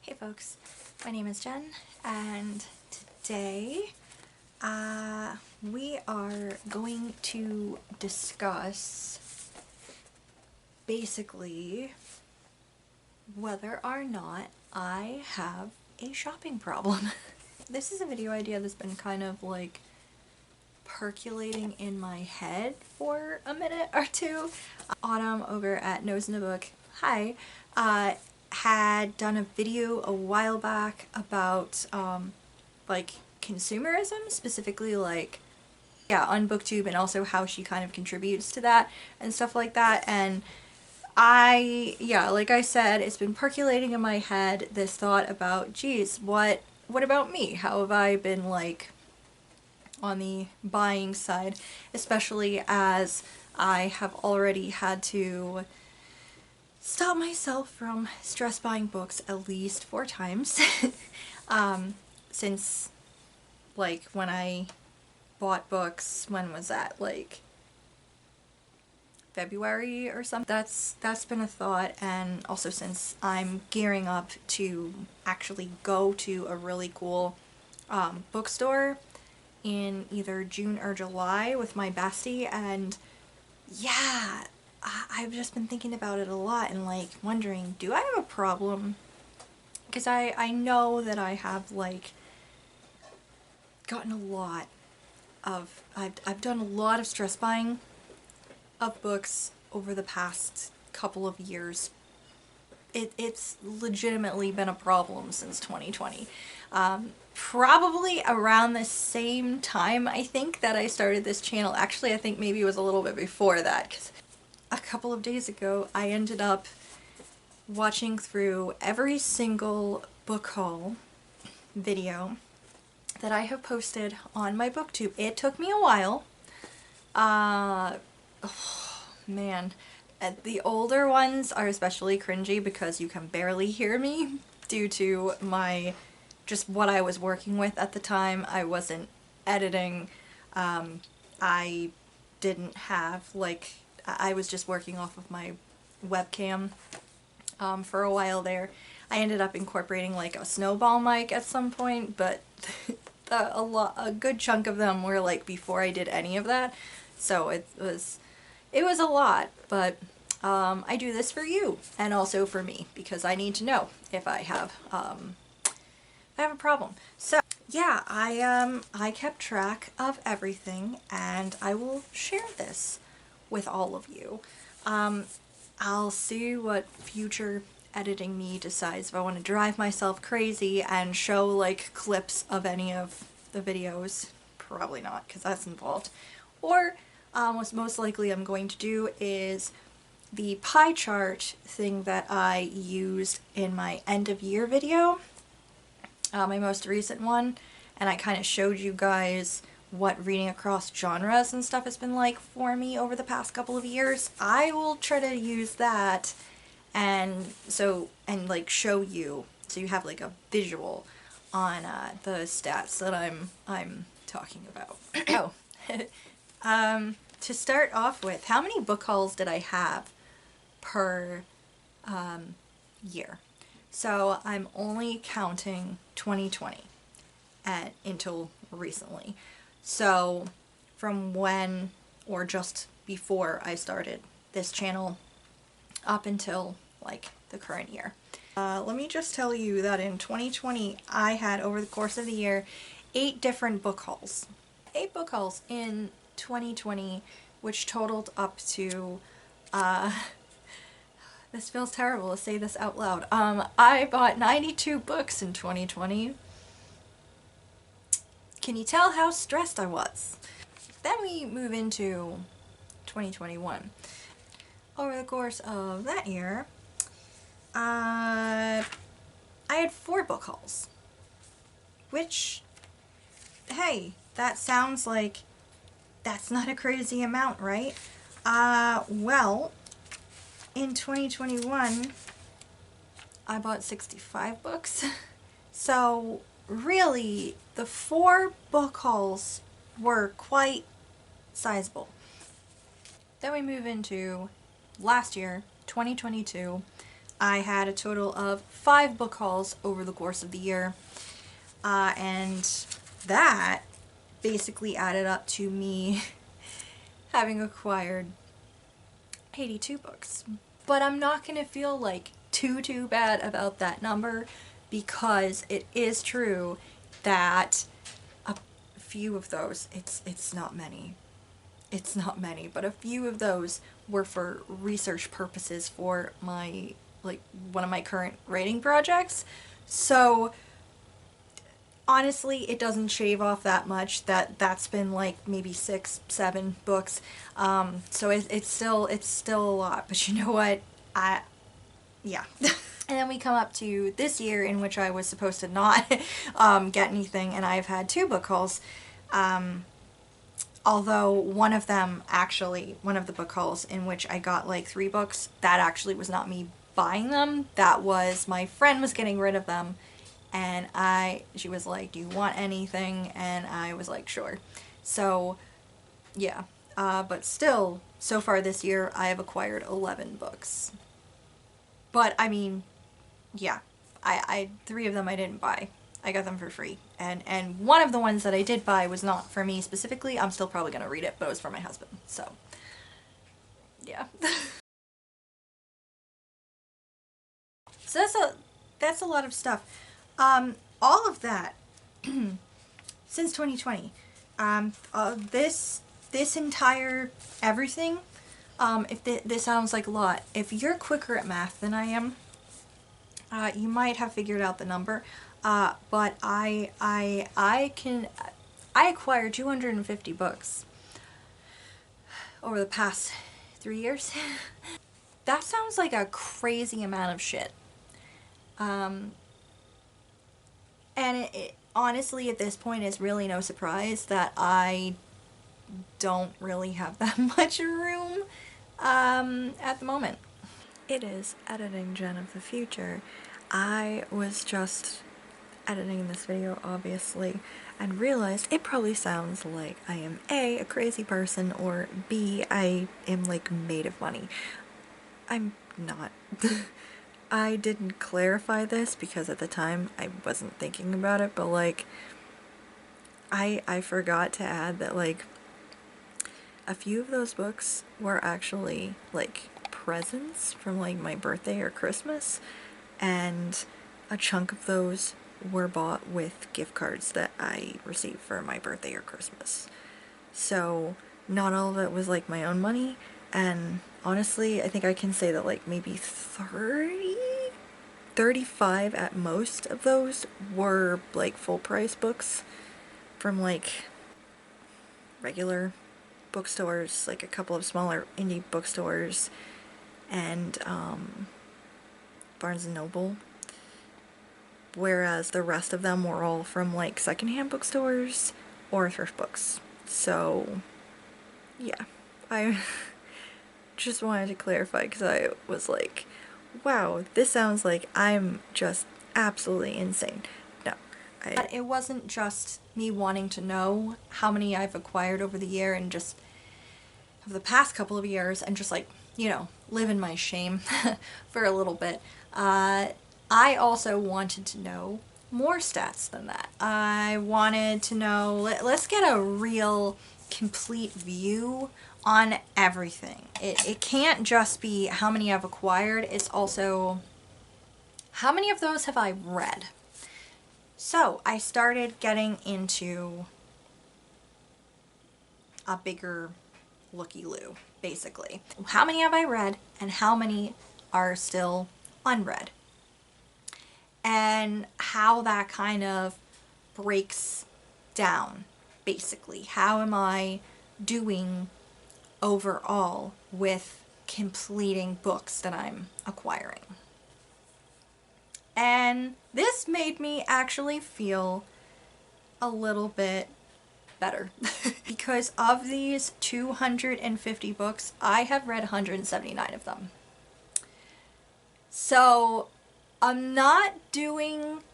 Hey folks, my name is Jen, and today we are going to discuss basically whether or not I have a shopping problem. This is a video idea that's been kind of like percolating in my head for a minute or two. Autumn over at Nose in a Book, hi, had done a video a while back about like consumerism, specifically like on BookTube, and also how she kind of contributes to that and stuff like that. And like I said, it's been percolating in my head, this thought about, geez, what about me? How have I been like on the buying side, especially as I have already had to stop myself from stress buying books at least 4 times since like when I bought books. When was that? Like February or something. That's been a thought, and also since I'm gearing up to actually go to a really cool bookstore in either June or July with my bestie, and yeah, I've just been thinking about it a lot and like wondering, do I have a problem? Because I know that I have like gotten a lot of, I've done a lot of stress buying of books over the past couple of years. It's legitimately been a problem since 2020. Probably around the same time, I think, that I started this channel. Actually, I think maybe it was a little bit before that, because a couple of days ago I ended up watching through every single book haul video that I have posted on my BookTube. It took me a while. Oh, man. The older ones are especially cringy because you can barely hear me due to my just what I was working with at the time. I wasn't editing. I didn't have like, I was just working off of my webcam for a while there. I ended up incorporating like a snowball mic at some point, but a good chunk of them were like before I did any of that. So it was a lot, but I do this for you and also for me because I need to know if I have a problem. So yeah, I kept track of everything, and I will share this with all of you. I'll see what future editing me decides, if I want to drive myself crazy and show like clips of any of the videos. Probably not, because that's involved. Or what's most likely I'm going to do is the pie chart thing that I used in my end of year video, my most recent one, and I kind of showed you guys what reading across genres and stuff has been like for me over the past couple of years. I will try to use that and like show you, so you have like a visual on the stats that I'm talking about. Oh, to start off with, how many book hauls did I have per year? So I'm only counting 2020 until recently. So from when, or just before I started this channel up until like the current year. Let me just tell you that in 2020 I had, over the course of the year, 8 different book hauls. 8 book hauls in 2020, which totaled up to this feels terrible to say this out loud. I bought 92 books in 2020. Can you tell how stressed I was? Then we move into 2021. Over the course of that year, I had 4 book hauls. Which, hey, that sounds like that's not a crazy amount, right? Well, in 2021, I bought 65 books. So really, the 4 book hauls were quite sizable. Then we move into last year, 2022. I had a total of 5 book hauls over the course of the year. And that basically added up to me having acquired 82 books. But I'm not going to feel like too bad about that number, because it is true that a few of those, it's not many. It's not many, but a few of those were for research purposes for my, like, one of my current writing projects. So honestly, it doesn't shave off that much. That's been like maybe 6, 7 books. So it's still a lot. But you know what? Yeah. And then we come up to this year, in which I was supposed to not get anything, and I've had 2 book hauls. Although one of the book hauls in which I got like 3 books, that actually was not me buying them. That was my friend was getting rid of them, and she was like, "Do you want anything?" And I was like, "Sure." So, yeah. But still, so far this year, I have acquired 11 books. But, I mean, yeah. 3 of them I didn't buy. I got them for free. And one of the ones that I did buy was not for me specifically. I'm still probably going to read it, but it was for my husband. So, yeah. So that's a lot of stuff. All of that since 2020. This entire everything. If this sounds like a lot, if you're quicker at math than I am, you might have figured out the number. But I acquired 250 books over the past 3 years. That sounds like a crazy amount of shit. And it honestly, at this point, it's really no surprise that I don't really have that much room at the moment. It is editing Jen of the future. I was just editing this video, obviously, and realized it probably sounds like I am A, a crazy person, or B, I am like made of money. I'm not. I didn't clarify this because at the time I wasn't thinking about it, but like I forgot to add that like a few of those books were actually like presents from like my birthday or Christmas, and a chunk of those were bought with gift cards that I received for my birthday or Christmas. So not all of it was like my own money, and honestly I think I can say that like maybe 35 at most of those were like full price books from like regular bookstores, like a couple of smaller indie bookstores, and Barnes and Noble, whereas the rest of them were all from like secondhand bookstores or thrift books. So yeah, I just wanted to clarify because I was like, wow, this sounds like I'm just absolutely insane. No. But it wasn't just me wanting to know how many I've acquired over the year and just of the past couple of years and just like, you know, live in my shame for a little bit. I also wanted to know more stats than that. I wanted to know, let's get a real complete view on everything. It can't just be how many I've acquired, it's also how many of those have I read. So I started getting into a bigger looky-loo, basically. How many have I read and how many are still unread? And how that kind of breaks down, basically. How am I doing overall with completing books that I'm acquiring? And this made me actually feel a little bit better. Because of these 250 books, I have read 179 of them. So I'm not doing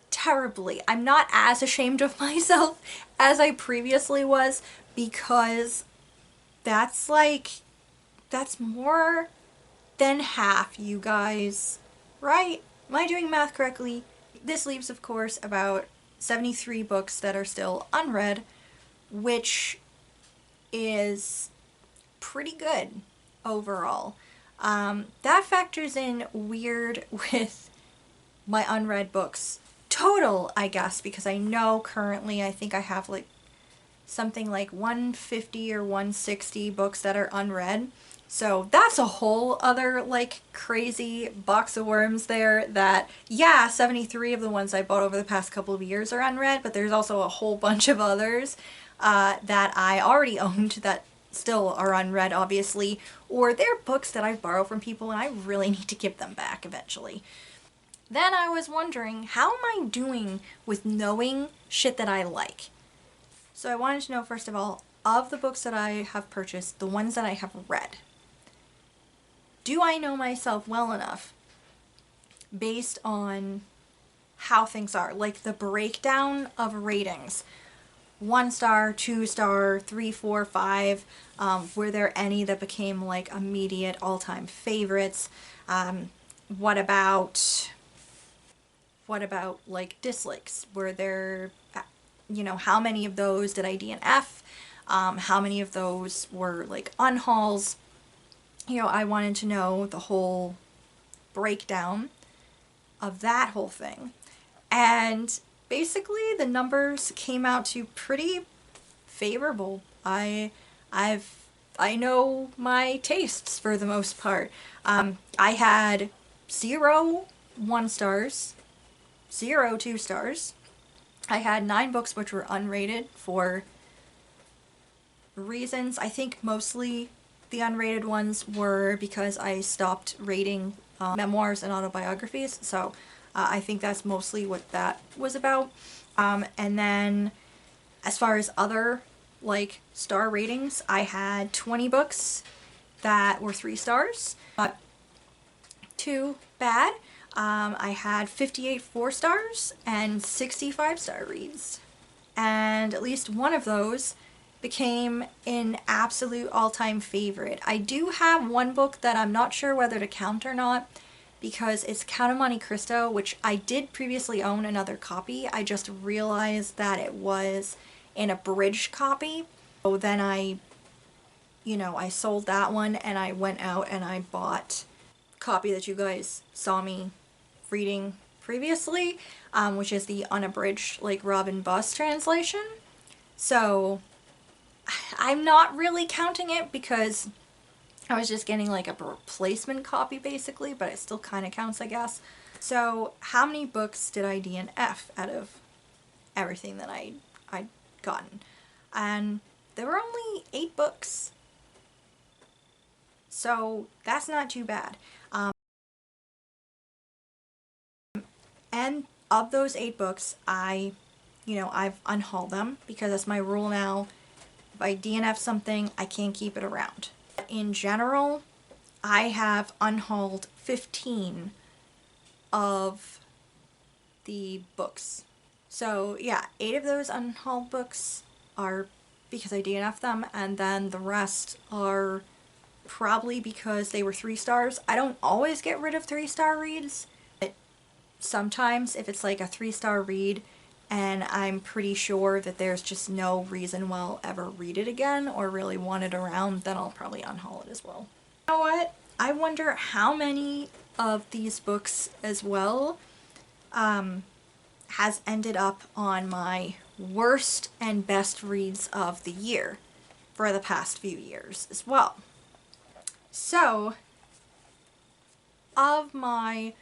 terribly. I'm not as ashamed of myself as I previously was, because that's more than half, you guys. Right? Am I doing math correctly? This leaves, of course, about 73 books that are still unread, which is pretty good overall. That factors in weird with my unread books total, I guess, because I know currently I think I have like something like 150 or 160 books that are unread. So that's a whole other like crazy box of worms there that, yeah, 73 of the ones I bought over the past couple of years are unread, but there's also a whole bunch of others that I already owned that still are unread, obviously, or they're books that I borrow from people and I really need to give them back eventually. Then I was wondering, how am I doing with knowing shit that I like? So I wanted to know, first of all, of the books that I have purchased, the ones that I have read, do I know myself well enough based on how things are? Like the breakdown of ratings. 1 star, 2 star, 3, 4, 5. Were there any that became like immediate all-time favorites? What about like dislikes? Were there, how many of those did I DNF? How many of those were like unhauls? I wanted to know the whole breakdown of that whole thing. And basically the numbers came out to pretty favorable. I know my tastes for the most part. I had 0 1 stars, 0 2 stars. I had 9 books which were unrated for reasons. I think mostly the unrated ones were because I stopped rating memoirs and autobiographies. So I think that's mostly what that was about. And then as far as other like star ratings, I had 20 books that were 3 stars. Not too bad. I had 58 4 stars and 65 star reads. And at least one of those became an absolute all-time favorite. I do have one book that I'm not sure whether to count or not because it's Count of Monte Cristo, which I did previously own another copy. I just realized that it was an abridged copy. So then I sold that one and I went out and I bought a copy that you guys saw me reading previously, which is the unabridged like Robin Buss translation. So I'm not really counting it because I was just getting like a replacement copy basically, but it still kind of counts, I guess. So how many books did I DNF out of everything that I'd gotten? And there were only 8 books. So that's not too bad. And of those 8 books, I've unhauled them because that's my rule now. If I DNF something, I can't keep it around. In general, I have unhauled 15 of the books. So yeah, 8 of those unhauled books are because I DNF'd them, and then the rest are probably because they were 3 stars. I don't always get rid of 3-star reads. Sometimes if it's like a 3-star read and I'm pretty sure that there's just no reason why I'll ever read it again or really want it around, then I'll probably unhaul it as well. You know what? I wonder how many of these books as well has ended up on my worst and best reads of the year for the past few years as well. So, of my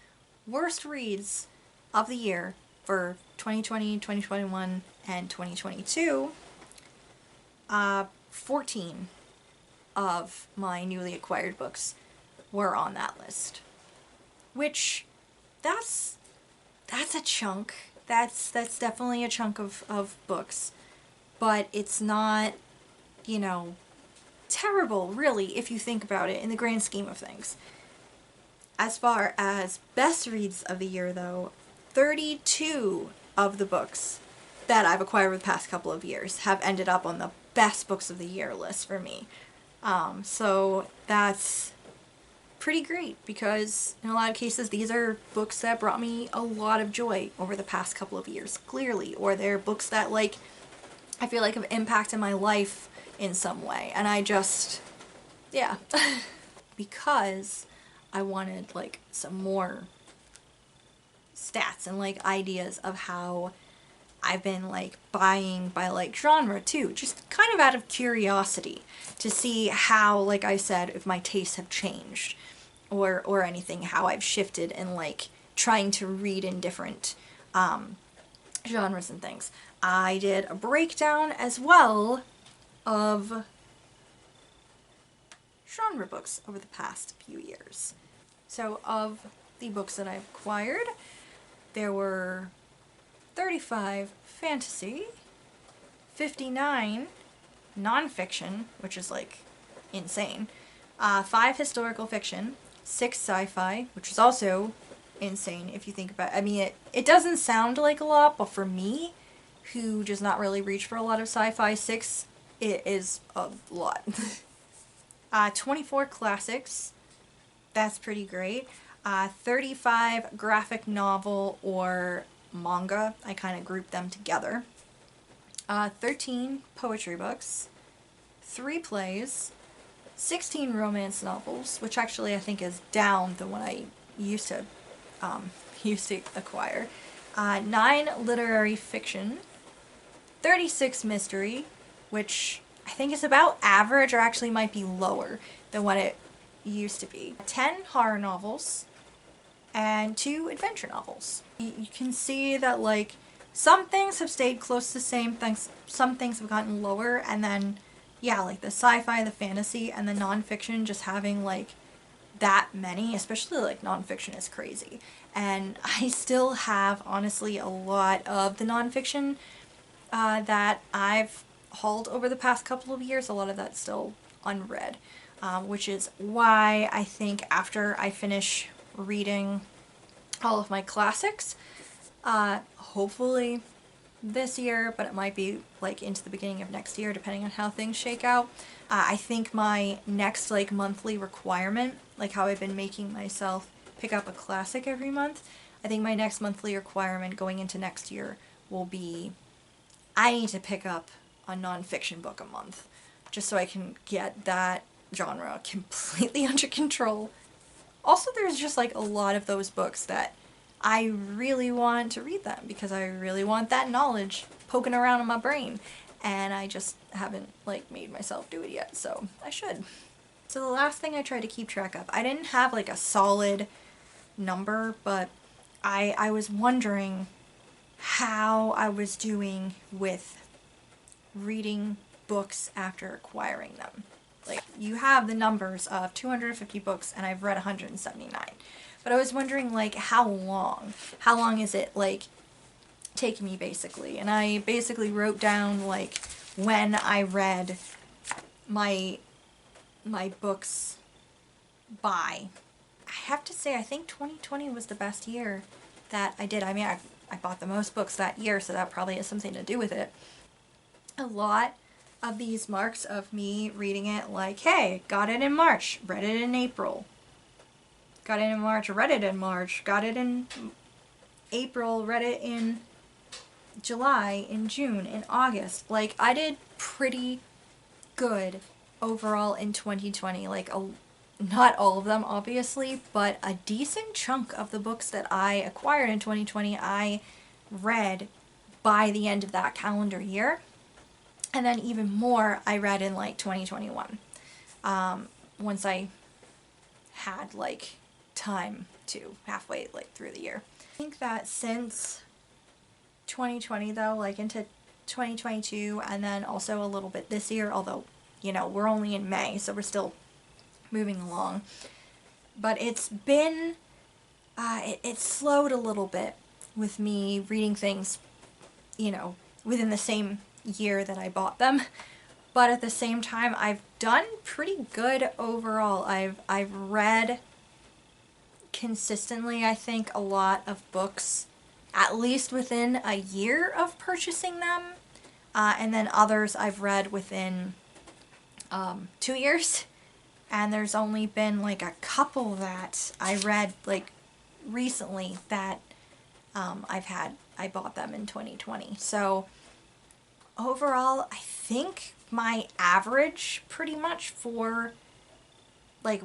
worst reads of the year for 2020, 2021, and 2022, 14 of my newly acquired books were on that list. Which, that's a chunk. That's definitely a chunk of books. But it's not, terrible, really, if you think about it in the grand scheme of things. As far as best reads of the year, though, 32 of the books that I've acquired over the past couple of years have ended up on the best books of the year list for me. So that's pretty great because in a lot of cases these are books that brought me a lot of joy over the past couple of years, clearly, or they're books that like I feel like have impacted my life in some way, and I just, yeah. Because I wanted like some more stats and like ideas of how I've been like buying by like genre too, just kind of out of curiosity to see how, like I said, if my tastes have changed or anything, how I've shifted and like trying to read in different genres and things. I did a breakdown as well of genre books over the past few years. So of the books that I've acquired, there were 35 fantasy, 59 nonfiction, which is like insane, 5 historical fiction, 6 sci-fi, which is also insane if you think about it. I mean, it doesn't sound like a lot, but for me, who does not really reach for a lot of sci-fi, 6, it is a lot. 24 classics, that's pretty great. 35 graphic novel or manga, I kind of grouped them together. 13 poetry books, 3 plays, 16 romance novels, which actually I think is down than what I used to acquire. 9 literary fiction, 36 mystery, which I think is about average or actually might be lower than what it used to be. 10 horror novels, and 2 adventure novels. You can see that like some things have stayed close to the same things, some things have gotten lower, and then yeah, like the sci-fi, the fantasy, and the nonfiction just having like that many, especially like nonfiction, is crazy. And I still have honestly a lot of the nonfiction that I've hauled over the past couple of years, a lot of that's still unread, which is why I think after I finish reading all of my classics, hopefully this year, but it might be like into the beginning of next year depending on how things shake out. I think my next like monthly requirement, like how I've been making myself pick up a classic every month, I think my next monthly requirement going into next year will be I need to pick up a nonfiction book a month just so I can get that genre completely under control. Also, there's just like a lot of those books that I really want to read them because I really want that knowledge poking around in my brain, and I just haven't like made myself do it yet, so I should. So the last thing I tried to keep track of, I didn't have like a solid number, but I was wondering how I was doing with reading books after acquiring them. Like, you have the numbers of 250 books and I've read 179. But I was wondering, like, how long? How long is it, like, taking me, basically? And I basically wrote down, like, when I read my books by. I have to say, I think 2020 was the best year that I did. I mean, I bought the most books that year, so that probably has something to do with it. A lot of these marks of me reading it like, hey, got it in March, read it in April. Got it in March, read it in March, got it in April, read it in July, in June, in August. Like, I did pretty good overall in 2020. Like, not all of them, obviously, but a decent chunk of the books that I acquired in 2020, I read by the end of that calendar year. And then even more I read in like 2021. Once I had like time to halfway like through the year. I think that since 2020 though, like into 2022 and then also a little bit this year, although, you know, we're only in May, so we're still moving along. But it's been, it slowed a little bit with me reading things, you know, within the same year that I bought them. But at the same time, I've done pretty good overall. I've read consistently, I think, a lot of books, at least within a year of purchasing them. And then others I've read within 2 years. and there's only been like a couple that I read like recently that I bought them in 2020. So overall, I think my average pretty much for like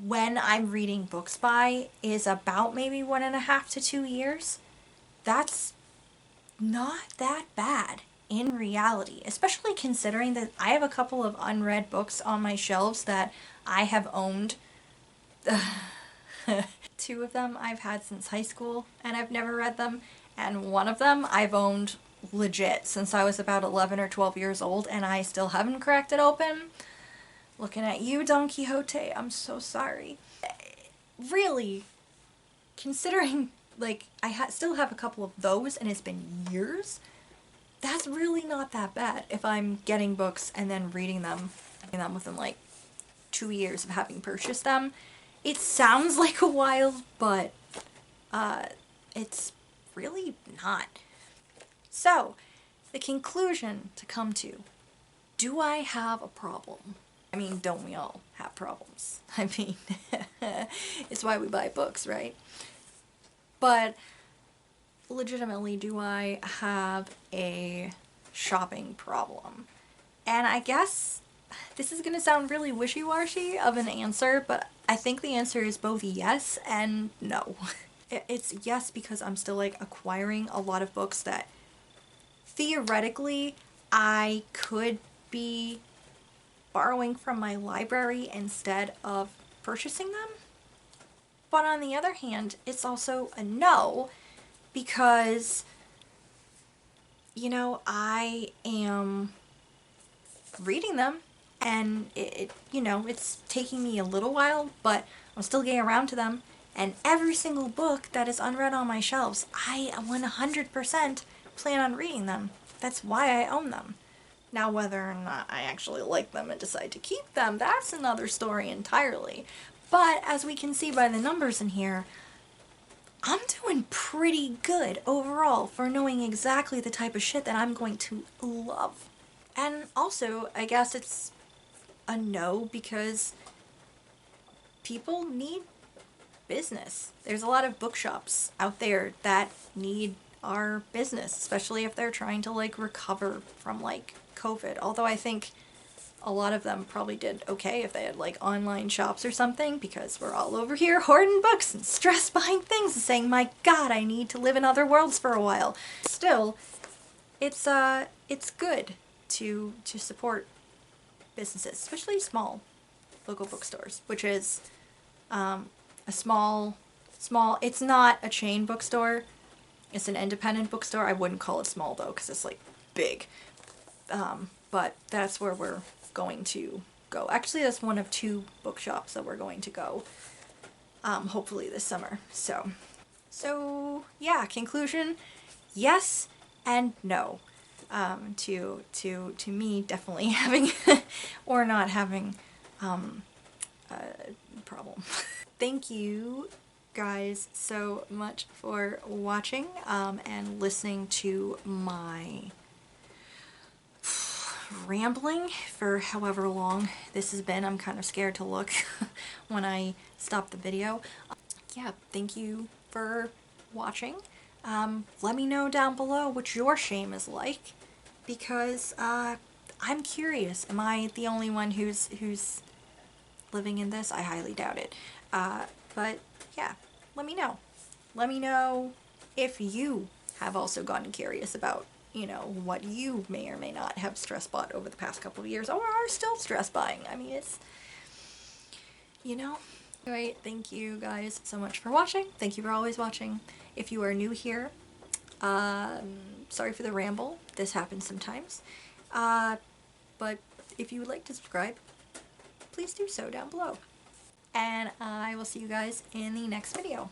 when I'm reading books by is about maybe 1.5 to 2 years. That's not that bad in reality, especially considering that I have a couple of unread books on my shelves that I have owned. Two of them I've had since high school and I've never read them, and one of them I've owned legit since I was about 11 or 12 years old and I still haven't cracked it open. Looking at you, Don Quixote, I'm so sorry. Really, considering like I still have a couple of those and it's been years, that's really not that bad if I'm getting books and then reading them within like 2 years of having purchased them. It sounds like a while, but it's really not. So, the conclusion to come to, do I have a problem? I mean, don't we all have problems? I mean, it's why we buy books, right? But legitimately, do I have a shopping problem? And I guess this is gonna sound really wishy-washy of an answer, but I think the answer is both yes and no. It's yes because I'm still like acquiring a lot of books that theoretically I could be borrowing from my library instead of purchasing them. But on the other hand, it's also a no because, you know, I am reading them and you know, it's taking me a little while, but I'm still getting around to them. And every single book that is unread on my shelves, I 100% plan on reading them. That's why I own them. Now, whether or not I actually like them and decide to keep them, that's another story entirely. But as we can see by the numbers in here, I'm doing pretty good overall for knowing exactly the type of shit that I'm going to love. And also, I guess it's a no because people need business. There's a lot of bookshops out there that need our business, especially if they're trying to like recover from like COVID. Although I think a lot of them probably did okay if they had like online shops or something, because we're all over here hoarding books and stress buying things and saying, my god, I need to live in other worlds for a while. Still, it's good to support businesses, especially small local bookstores, which is a small, it's not a chain bookstore, it's an independent bookstore. I wouldn't call it small though, because it's like big. But that's where we're going to go. Actually, that's one of 2 bookshops that we're going to go, hopefully this summer. So yeah, conclusion, yes and no. To me definitely having or not having a problem. Thank you guys so much for watching and listening to my rambling for however long this has been. I'm kind of scared to look when I stop the video. Yeah, thank you for watching. Let me know down below what your shame is like, because I'm curious. Am I the only one who's living in this? I highly doubt it. But yeah, let me know. Let me know if you have also gotten curious about, you know, what you may or may not have stress bought over the past couple of years, or are still stress buying. I mean, it's, you know. Anyway, thank you guys so much for watching. Thank you for always watching. If you are new here, sorry for the ramble. This happens sometimes. But if you would like to subscribe, please do so down below. And I will see you guys in the next video.